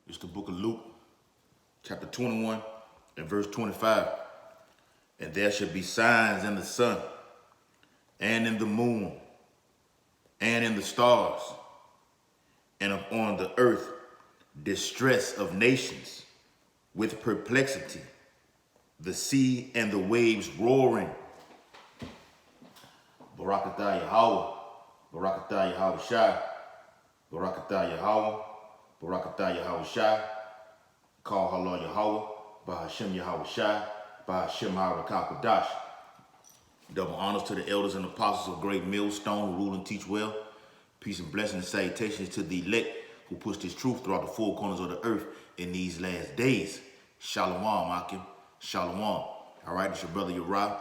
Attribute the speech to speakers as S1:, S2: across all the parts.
S1: It's the book of Luke, chapter 21 and verse 25. And there shall be signs in the sun and in the moon and in the stars and upon the earth distress of nations with perplexity, the sea and the waves roaring. Barakatah Yahweh, Barakatah Yahweh Shai, Barakatah Yahweh, Barakatah Yahweh Shai, Call Halal Yahweh, Bahashem Yahweh Shai, Bahashem Harakah. Double honors to the elders and apostles of Great Millstone who rule and teach well. Peace and blessings and salutations to the elect who push this truth throughout the four corners of the earth in these last days. Shalom, Akim. Shalom. All right, it's your brother Uriah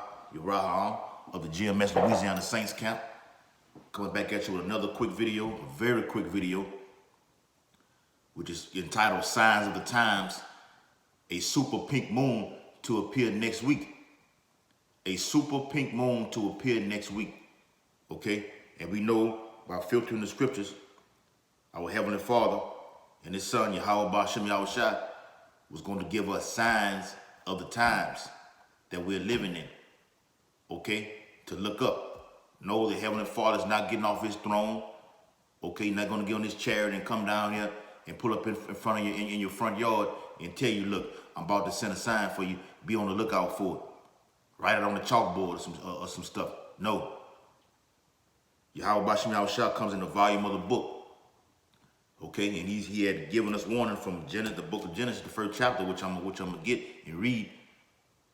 S1: of the GMS Louisiana Saints Camp. Coming back at you with another quick video, a very quick video, which is entitled Signs of the Times, a super pink moon to appear next week. A super pink moon to appear next week, okay? And we know by filtering the scriptures, our Heavenly Father and His Son, Yahweh Bashem Yahweh Shai, was going to give us signs of the times that we're living in, okay? To look up. Know the Heavenly Father is not getting off His throne, okay? He's not going to get on His chariot and come down here and pull up in front of you in your front yard and tell you, look, I'm about to send a sign for you. Be on the lookout for it. Write it on the chalkboard or some stuff. No. Yahweh Bashem Yahweh Shai comes in the volume of the book. Okay, and he had given us warning from the book of Genesis, the first chapter, which I'm gonna get and read,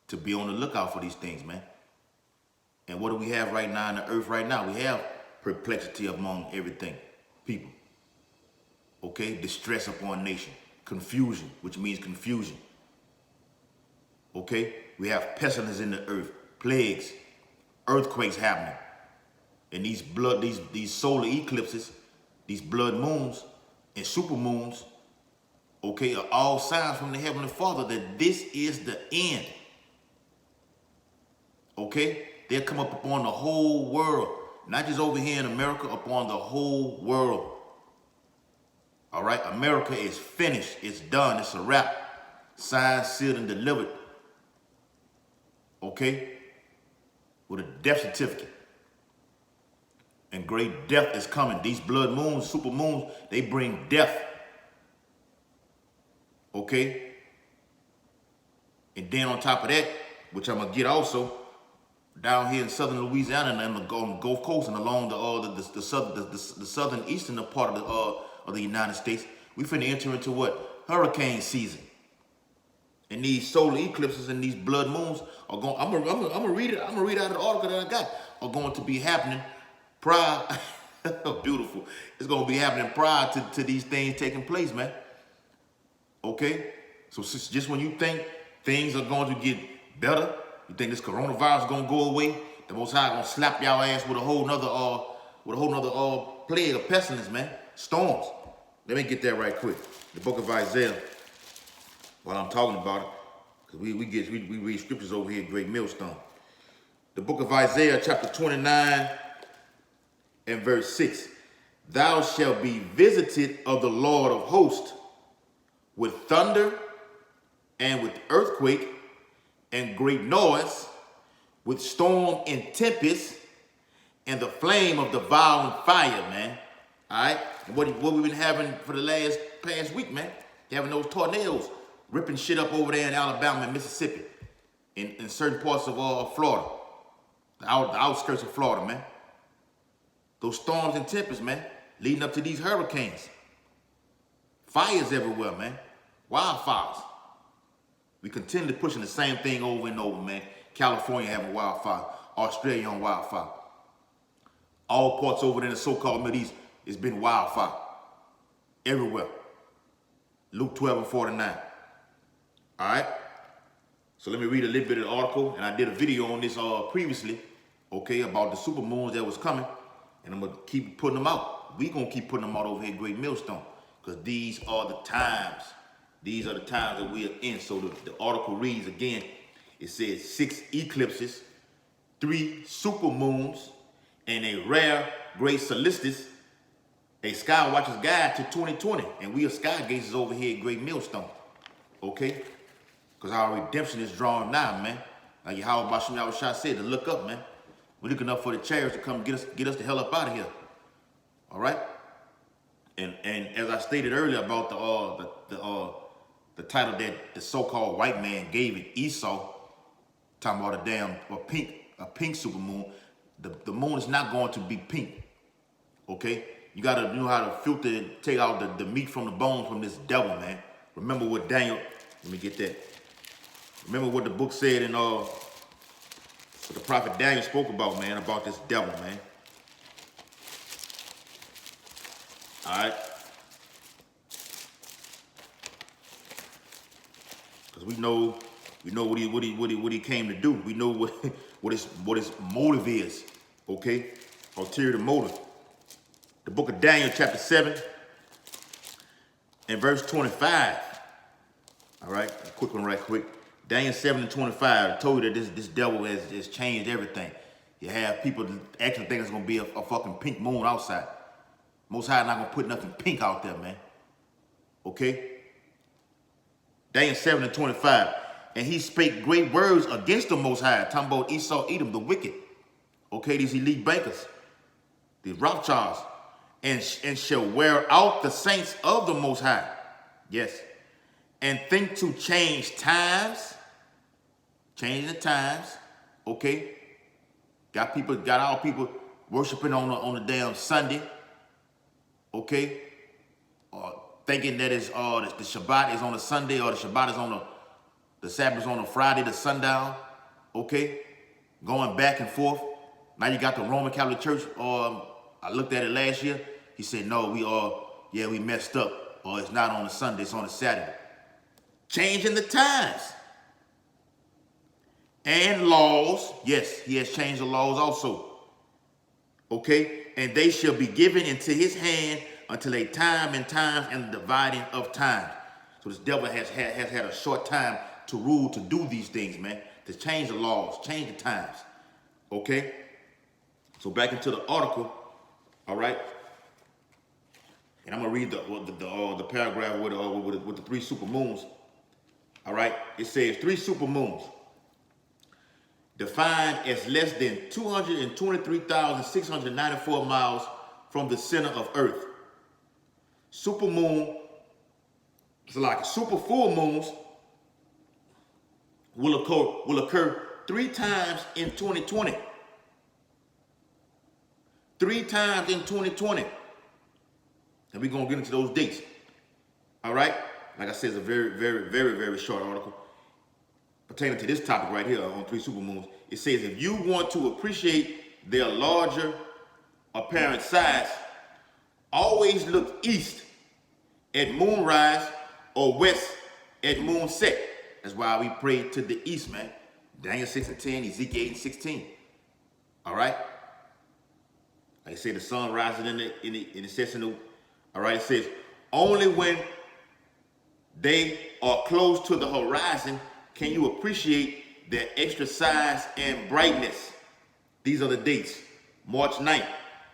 S1: to be on the lookout for these things, man. And what do we have right now in the earth right now? We have perplexity among everything, people. Okay, distress upon nation, confusion, which means confusion. Okay, we have pestilence in the earth, plagues, earthquakes happening, and these solar eclipses, these blood moons and super moons, okay, are all signs from the Heavenly Father that this is the end. Okay, they'll come up upon the whole world, not just over here in America, upon the whole world. All right, America is finished, it's done, it's a wrap, signed, sealed, and delivered. Okay, with a death certificate. And great death is coming. These blood moons, super moons, they bring death. Okay? And then on top of that, which I'm going to get also, down here in southern Louisiana and on the Gulf Coast and along the southern eastern part of the United States, we finna enter into what? Hurricane season. And these solar eclipses and these blood moons are going. I'm gonna read it. I'm gonna read out of the article that I got. Are going to be happening prior. Beautiful. It's gonna be happening prior to these things taking place, man. Okay. So just when you think things are going to get better, you think this coronavirus is gonna go away, the Most High gonna slap y'all ass with a whole nother plague of pestilence, man. Storms. Let me get that right quick. The book of Isaiah. While I'm talking about it, because we read scriptures over here at Great Millstone. The book of Isaiah, chapter 29 and verse 6. Thou shalt be visited of the Lord of hosts with thunder and with earthquake and great noise, with storm and tempest and the flame of devouring fire, man. All right? And what we've been having for the past week, man. Having those tornadoes ripping shit up over there in Alabama and Mississippi, in certain parts of Florida, the outskirts of Florida, man. Those storms and tempests, man, leading up to these hurricanes. Fires everywhere, man. Wildfires. We continue pushing the same thing over and over, man. California having wildfire, Australia on wildfire. All parts over there in the so-called Middle East, it's been wildfire. Everywhere. Luke 12 and 49. All right, so let me read a little bit of the article, and I did a video on this previously, okay, about the super moons that was coming, and I'm gonna keep putting them out. We gonna keep putting them out over here at Great Millstone, because these are the times. These are the times that we are in. So the article reads again. It says 6 eclipses, 3 super moons, and a rare great solstice, a Skywatcher's Guide to 2020, and we are sky gazers over here at Great Millstone, okay? Because our redemption is drawing now, man. Like Yahweh Bashim Yahushua said, to look up, man. We're looking up for the chariots to come get us the hell up out of here. All right? And as I stated earlier about the title that the so-called white man gave it, Esau, talking about a pink supermoon. The moon is not going to be pink. Okay? You gotta know how to filter and take out the meat from the bones from this devil, man. Remember what Daniel, let me get that. Remember what the book said in what the prophet Daniel spoke about, man, about this devil, man. All right? Because we know what he came to do. We know what his motive is, okay? Ulterior motive. The book of Daniel, chapter 7, and verse 25. All right, a quick one right quick. Daniel 7 and 25. I told you that this devil has changed everything. You have people actually think it's gonna be a fucking pink moon outside. Most High not gonna put nothing pink out there, man. Okay? Daniel 7 and 25. And he spake great words against the Most High, talking about Esau, Edom, the wicked. Okay, these elite bankers, these Rothschilds, and shall wear out the saints of the Most High. Yes. And think to change times, changing the times, okay? Got our people worshiping on the damn Sunday, okay? Thinking that it's the Shabbat is on a Sunday, or the Shabbat is on the Sabbath is on a Friday, the sundown, okay? Going back and forth. Now you got the Roman Catholic Church. I looked at it last year. He said, no, we messed up. Or it's not on a Sunday, it's on a Saturday. Changing the times. And laws. Yes, he has changed the laws also. Okay? And they shall be given into his hand until a time and times and the dividing of time. So this devil has had a short time to rule, to do these things, man. To change the laws, change the times. Okay? So back into the article, all right? And I'm gonna read the paragraph with the 3 super moons. All right, it says 3 super moons defined as less than 223,694 miles from the center of Earth. Super moon, it's like super full moons will occur 3 times in 2020. 3 times in 2020. And we're gonna get into those dates. All right? Like I said, it's a very, very, very, very short article pertaining to this topic right here on 3 supermoons. It says, if you want to appreciate their larger apparent size, always look east at moonrise or west at moonset. That's why we pray to the east, man. Daniel 6 and 10, Ezekiel 8 and 16. All right? Like I say, the sun rises in the session. All right, it says, only when they are close to the horizon can you appreciate their extra size and brightness. These are the dates. March 9th,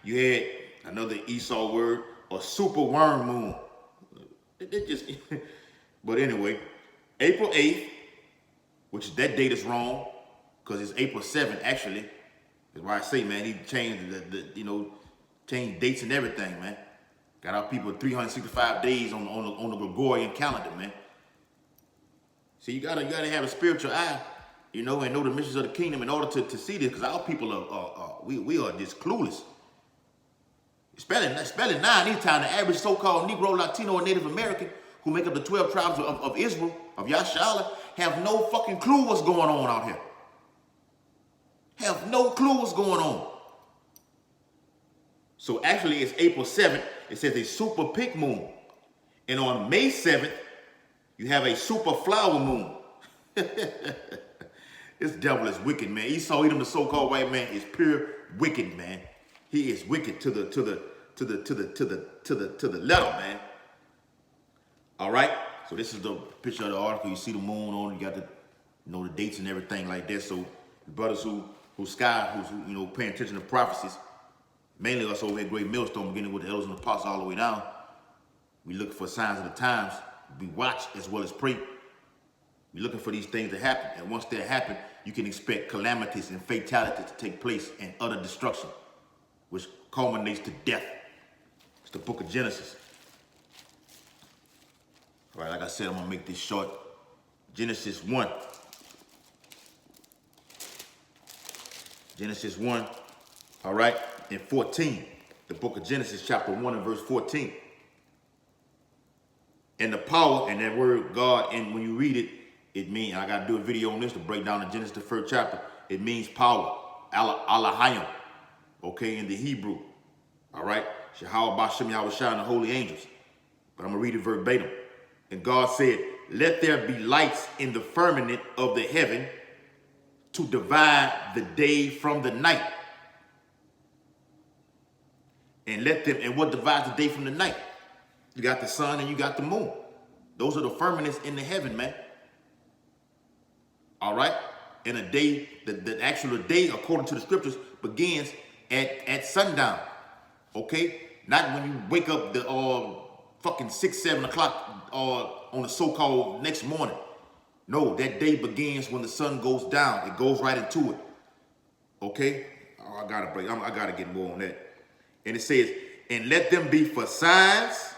S1: you had another Esau word, or super worm moon. It just, but anyway, April 8th, which that date is wrong, because it's April 7th, actually. That's why I say, man, he changed changed dates and everything, man. Got our people 365 days on the Gregorian calendar, man. So you gotta have a spiritual eye, and know the missions of the kingdom in order to see this, because our people we are just clueless. Especially now, anytime the average so-called Negro, Latino, or Native American who make up the 12 tribes of Israel, of Yashala, have no fucking clue what's going on out here. Have no clue what's going on. So actually, it's April 7th. It says a super pink moon. And on May 7th, you have a super flower moon. This devil is wicked, man. Esau, Edom, the so-called white man, is pure wicked, man. He is wicked to the letter, man. All right. So this is the picture of the article. You see the moon on. You got the dates and everything like that. So the brothers who's paying attention to prophecies, mainly us over here, Great Millstone, beginning with the elders and the apostles all the way down. We looking for signs of the times. We watch as well as pray. We're looking for these things to happen. And once they happen, you can expect calamities and fatalities to take place and utter destruction, which culminates to death. It's the book of Genesis. All right, like I said, I'm going to make this short. Genesis 1. Genesis 1, all right, and 14. The book of Genesis, chapter 1 and verse 14. And the power, and that word God, and when you read it, it means, I got to do a video on this to break down the Genesis, the first chapter. It means power, Alahayim, okay, in the Hebrew, all right? Shahal Bashem Yahushua and the holy angels. But I'm going to read it verbatim. And God said, let there be lights in the firmament of the heaven to divide the day from the night. And let them, and what divides the day from the night? You got the sun and you got the moon. Those are the firmaments in the heaven, man. All right? And a day, the actual day, according to the scriptures, begins at sundown. Okay? Not when you wake up the fucking 6, 7 o'clock on the so-called next morning. No, that day begins when the sun goes down. It goes right into it. Okay? Oh, I gotta break. I gotta get more on that. And it says, and let them be for signs.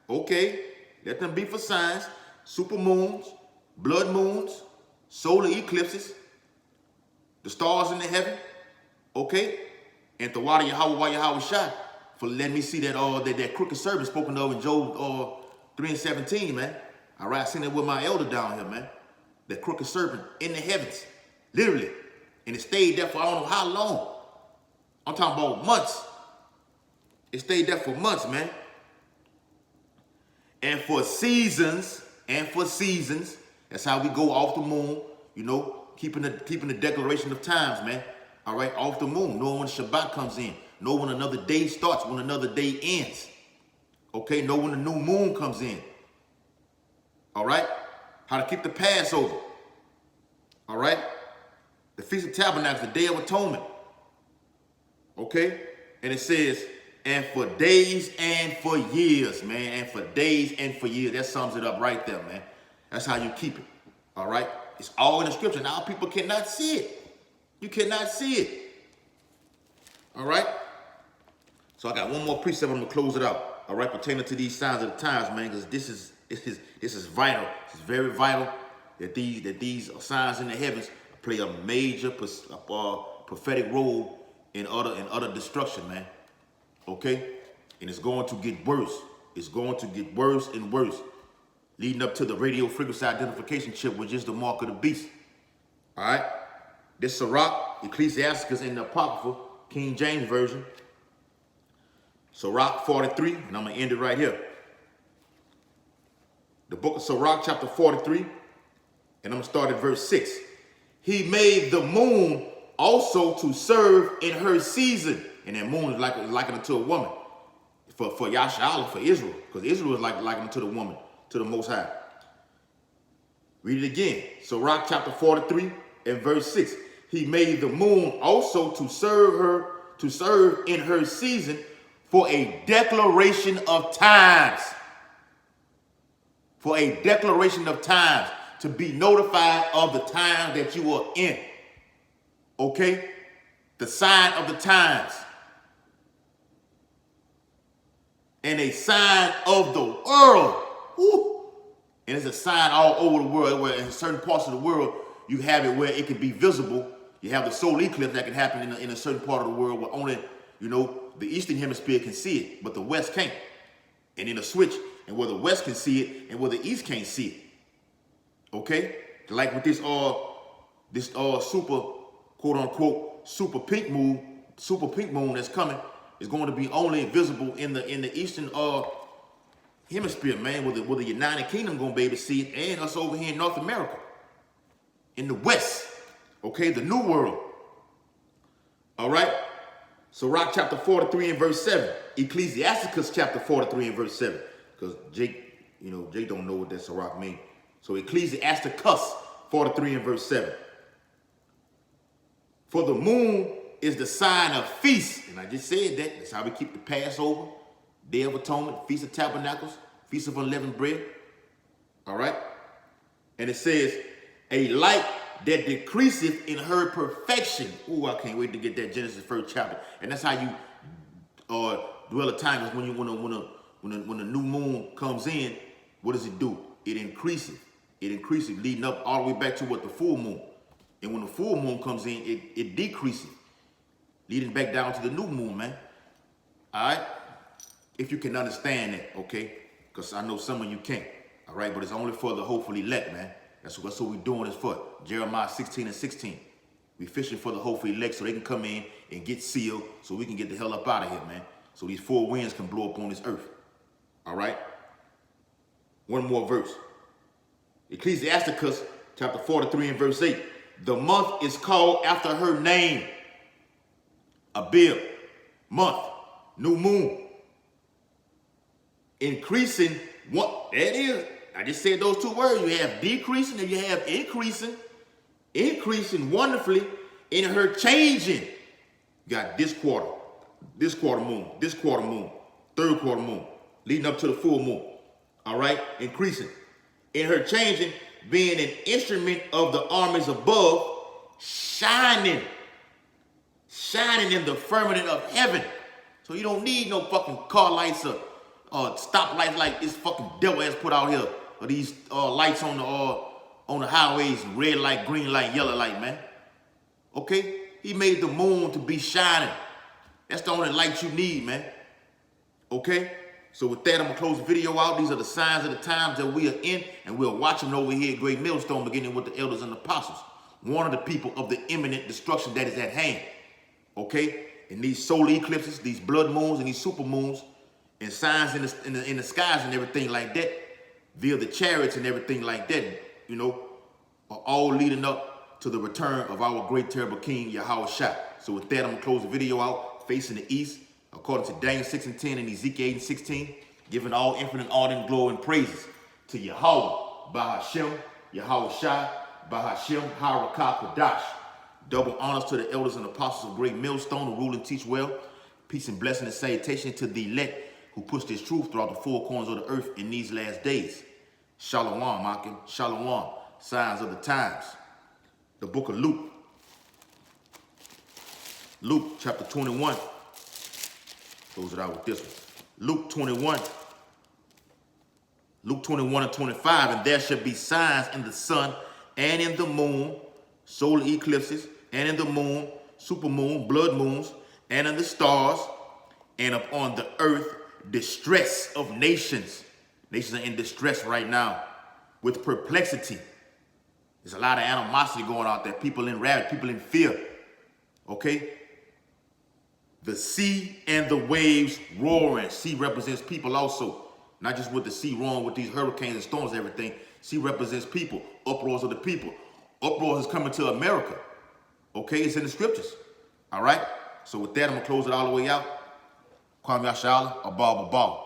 S1: Okay? Let them be for signs. Super moons, blood moons, solar eclipses, the stars in the heaven. Okay? And the water Yahweh Shai for letting me see that crooked serpent spoken of in Job 3 and 17, man. All right, I seen it with my elder down here, man. That crooked serpent in the heavens, literally. And it stayed there for I don't know how long. I'm talking about months. It stayed there for months, man. And for seasons, that's how we go off the moon, you know, keeping the declaration of times, man. All right, off the moon, knowing when Shabbat comes in, know when another day starts, when another day ends. Okay, know when the new moon comes in. All right, how to keep the Passover. All right, the Feast of Tabernacles, the Day of Atonement. Okay, and it says, and for days and for years, man, and for days and for years. That sums it up right there, man. That's how you keep it. All right, it's all in the scripture. Now people cannot see it. You cannot see it. All right. So I got one more precept. I'm gonna close it out. All right, pertaining to these signs of the times, man, because this is vital. It's very vital that these signs in the heavens play a major prophetic role in utter destruction, man. Okay, and it's going to get worse. It's going to get worse and worse, leading up to the radio frequency identification chip, which is the mark of the beast. All right. This Sirach, Ecclesiasticus in the Apocrypha, King James Version. Sirach 43, and I'm going to end it right here. The book of Sirach, chapter 43, and I'm going to start at verse 6. He made the moon also to serve in her season. And that moon is likened unto a woman. For Yasha'Allah, for Israel. Because Israel is likened unto the woman, to the Most High. Read it again. Sirach, chapter 43, and verse 6. He made the moon also to serve in her season for a declaration of times. For a declaration of times. To be notified of the time that you are in. Okay? The sign of the times. And a sign of the world. Woo. And it's a sign all over the world, where in certain parts of the world, you have it where it can be visible. You have the solar eclipse that can happen in a certain part of the world where only, you know, the eastern hemisphere can see it, but the west can't. And in a switch, and where the west can see it, and where the east can't see it. Okay? Like with this super, quote unquote, super pink moon that's coming, is going to be only visible in the eastern hemisphere, man, where the United Kingdom gonna be able to see it, and us over here in North America. In the West, okay, the New World. All right? Sirach chapter 43 and verse 7. Ecclesiasticus chapter 43 and verse 7. Because Jake don't know what that Sirach means. So Ecclesiasticus 43 and verse 7. For the moon is the sign of feast. And I just said that. That's how we keep the Passover, Day of Atonement, Feast of Tabernacles, Feast of Unleavened Bread. All right? And it says, a light that decreaseth in her perfection. Ooh, I can't wait to get that Genesis 1st chapter. And that's how you dwell at times when the new moon comes in. What does it do? It increases. It increases, leading up all the way back to what the full moon. And when the full moon comes in, it decreases, leading back down to the new moon, man. All right? If you can understand that, okay? Because I know some of you can't. All right? But it's only for the hopefully elect, man. That's what we're doing this for. Jeremiah 16:16. We fishing for the hopefully elect so they can come in and get sealed so we can get the hell up out of here, man. So these four winds can blow up on this earth. All right? One more verse. Ecclesiasticus chapter 43 and verse 8. The month is called after her name. Abib, month, new moon. Increasing, what? That is. I just said those two words. You have decreasing and you have increasing. Increasing wonderfully in her changing. You got this quarter moon, third quarter moon, leading up to the full moon. All right, increasing. In her changing, being an instrument of the armies above, shining in the firmament of heaven. So you don't need no fucking car lights or stop lights like this fucking devil has put out here, or these lights on the highways, red light, green light, yellow light, man. Okay? He made the moon to be shining. That's the only light you need, man. Okay? So with that, I'm going to close the video out. These are the signs of the times that we are in, and we're watching over here at Great Millstone, beginning with the elders and apostles. One of the people of the imminent destruction that is at hand. Okay? And these solar eclipses, these blood moons and these super moons, and signs in the skies and everything like that, via the chariots and everything like that, you know, are all leading up to the return of our great terrible King, Yahweh Shai. So with that, I'm going to close the video out, facing the east, according to Daniel 6:10 and Ezekiel 8:16, giving all infinite honor and glory and praises to Yahweh, Bahashem, Yahweh Shai, Bahashem, Harakah Kodash. Double honors to the elders and apostles of Great Millstone who rule and teach well. Peace and blessing and salutation to the elect who push this truth throughout the four corners of the earth in these last days. Shalom, Akim. Shalom. Signs of the times. The book of Luke. Luke chapter 21. Close it out with this one. Luke 21. Luke 21 and 25. And there shall be signs in the sun and in the moon, solar eclipses, and in the moon, supermoon, blood moons, and in the stars, and upon the earth, distress of nations. Nations are in distress right now with perplexity. There's a lot of animosity going out there. People in rabid, people in fear. Okay? The sea and the waves roaring. Sea represents people also. Not just with the sea roaring with these hurricanes and storms and everything. Sea represents people. Uproars of the people. Uproars is coming to America. Okay? It's in the scriptures. All right? So with that, I'm going to close it all the way out. Kwame Ashala, Abba.